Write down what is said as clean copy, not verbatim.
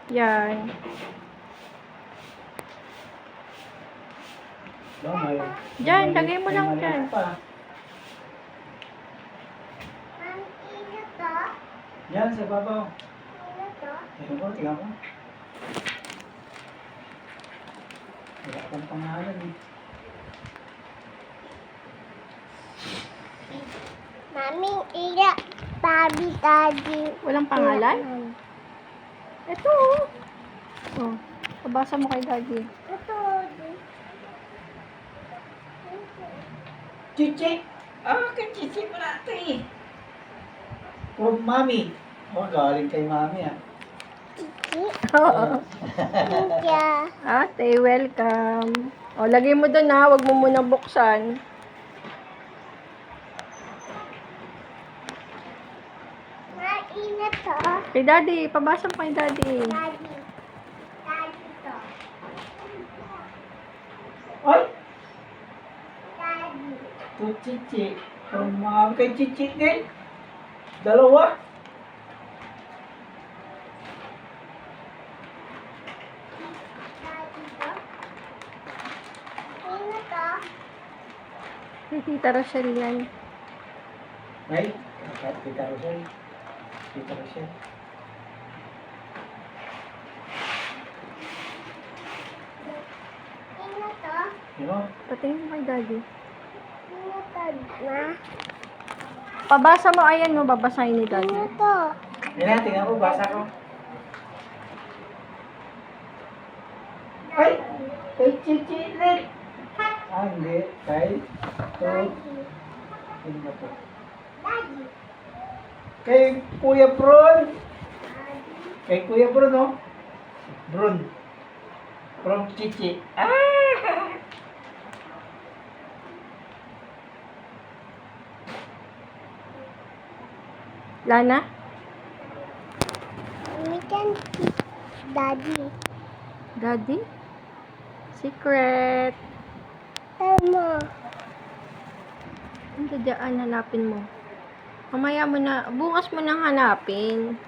Yan. Diyan, lagay mo lang dyan. Yan, sa babaw. Ano Ito po, tingnan mo. Wala kang pangalan eh. Maming iya, babi daddy. Walang pangalan? Ito. Oh. Pabasa mo kay daddy. Ito. Chichi! Ah, kay Chichi mo natin eh. From Mami. Oh, galing kay Mami ah. Kiki. Oo. Kaya. Ate, welcome. O, lagay mo doon ha. Huwag mo muna buksan. Mainit to. Kay daddy. Pabasa mo kay daddy. Daddy. Daddy to. Ay! Daddy. To Chichi. From Mami kay Chichi din. Dalawa. Daddy to. Mainit to. Kay Tita Rochelle yan. Ay, Tita Rochelle. Tita Rochelle. Mainit to. Yun o. Patingin mo kay daddy. Mainit to na. Pabasa mo. Ayan no. Babasahin ni daddy. Mainit to. Yan na, tingnan ko, basa ko. Ay! Kay Chichi ulit! Ah, hindi. Kay... Daddy. Ano ba to? Daddy. Kay Kuya Bron! Daddy. Kay Kuya Bron, no? Bron. From Chichi. Ah! Lana? We can keep Daddy. Daddy? Secret. Tama. Ang dadaan, hanapin mo. Mamaya mo na, bukas mo nang hanapin.